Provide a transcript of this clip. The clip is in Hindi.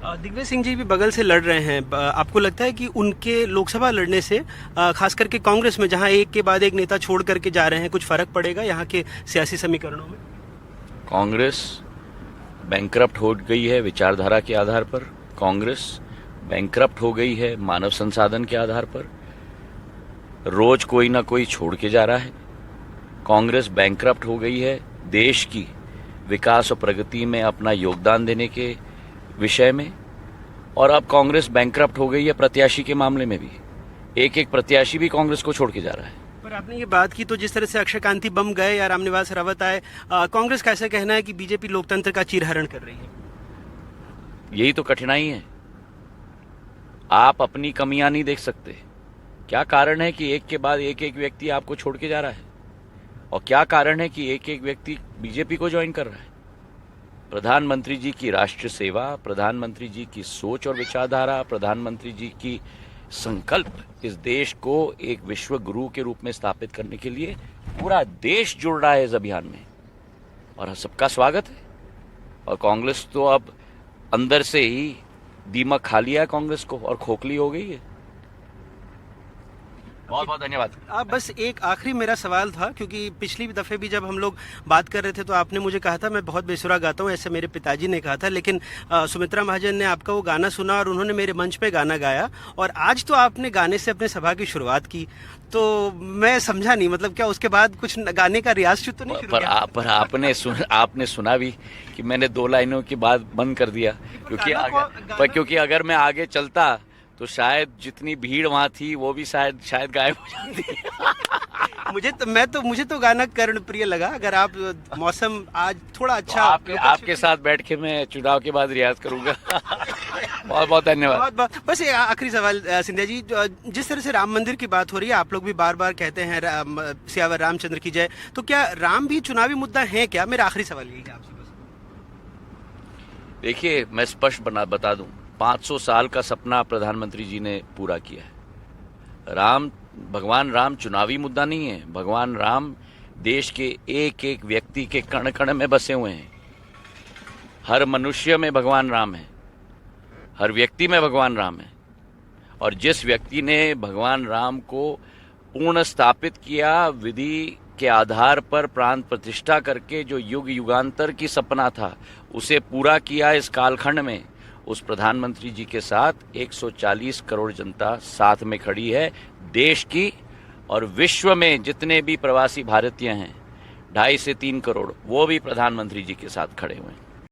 दिग्विजय सिंह जी भी बगल से लड़ रहे हैं। आपको लगता है कि उनके लोकसभा लड़ने से खास करके कांग्रेस में, जहां एक के बाद एक नेता छोड़ करके जा रहे हैं, कुछ फर्क पड़ेगा यहाँ के सियासी समीकरणों में? कांग्रेस बैंकरप्ट हो गई है विचारधारा के आधार पर। कांग्रेस बैंकरप्ट हो गई है मानव संसाधन के आधार पर। रोज कोई ना कोई छोड़ के जा रहा है। कांग्रेस बैंकरप्ट हो गई है देश की विकास और प्रगति में अपना योगदान देने के विषय में। और अब कांग्रेस बैंकरप्ट हो गई है प्रत्याशी के मामले में भी। एक एक प्रत्याशी भी कांग्रेस को छोड़ के जा रहा है। पर आपने ये बात की तो जिस तरह से अक्षय कांति बम गए या रामनिवास रावत आए, कांग्रेस का ऐसा कहना है कि बीजेपी लोकतंत्र का चीरहरण कर रही है। यही तो कठिनाई है। आप अपनी कमियां नहीं देख सकते। क्या कारण है कि एक के बाद एक एक व्यक्ति आपको छोड़ के जा रहा है? और क्या कारण है कि एक एक व्यक्ति बीजेपी को ज्वाइन कर रहा है? प्रधानमंत्री जी की राष्ट्र सेवा, प्रधानमंत्री जी की सोच और विचारधारा, प्रधानमंत्री जी की संकल्प इस देश को एक विश्व गुरु के रूप में स्थापित करने के लिए पूरा देश जुड़ रहा है इस अभियान में, और सबका स्वागत है। और कांग्रेस तो अब अंदर से ही दीमक खा लिया है कांग्रेस को, और खोखली हो गई है। बहुत बहुत धन्यवाद। बस एक आखिरी मेरा सवाल था, क्योंकि पिछली दफ़े भी जब हम लोग बात कर रहे थे तो आपने मुझे कहा था मैं बहुत बेसुरा गाता हूँ, ऐसे मेरे पिताजी ने कहा था। लेकिन सुमित्रा महाजन ने आपका वो गाना सुना और उन्होंने मेरे मंच पे गाना गाया, और आज तो आपने गाने से अपने सभा की शुरुआत की। तो मैं समझा नहीं, मतलब क्या उसके बाद कुछ गाने का रियाज तो नहीं शुरू किया? पर आपने सुना भी कि मैंने 2 लाइनों के बाद बंद कर दिया, क्योंकि अगर मैं आगे चलता तो शायद जितनी भीड़ वहाँ थी वो भी शायद गायब हो जाती। मुझे तो गाना कर्ण प्रिय लगा। अगर आप मौसम आज थोड़ा अच्छा, आपके साथ बैठ के मैं चुनाव के बाद रियाज करूंगा। बहुत बहुत धन्यवाद। बस एक आखिरी सवाल सिंधिया जी, जिस तरह से राम मंदिर की बात हो रही है, आप लोग भी बार बार कहते हैं सियावर रामचंद्र की जय, तो क्या राम भी चुनावी मुद्दा है क्या? मेरा आखिरी सवाल यही है आपसे। देखिए, मैं स्पष्ट बता दूं, 500 साल का सपना प्रधानमंत्री जी ने पूरा किया है। भगवान राम चुनावी मुद्दा नहीं है। भगवान राम देश के एक एक व्यक्ति के कण कण में बसे हुए हैं। हर मनुष्य में भगवान राम है, हर व्यक्ति में भगवान राम है। और जिस व्यक्ति ने भगवान राम को पूर्ण स्थापित किया, विधि के आधार पर प्राण प्रतिष्ठा करके, जो युग युगांतर की सपना था उसे पूरा किया इस कालखंड में, उस प्रधानमंत्री जी के साथ 140 करोड़ जनता साथ में खड़ी है देश की। और विश्व में जितने भी प्रवासी भारतीय हैं, 2.5 से 3 करोड़, वो भी प्रधानमंत्री जी के साथ खड़े हुए हैं।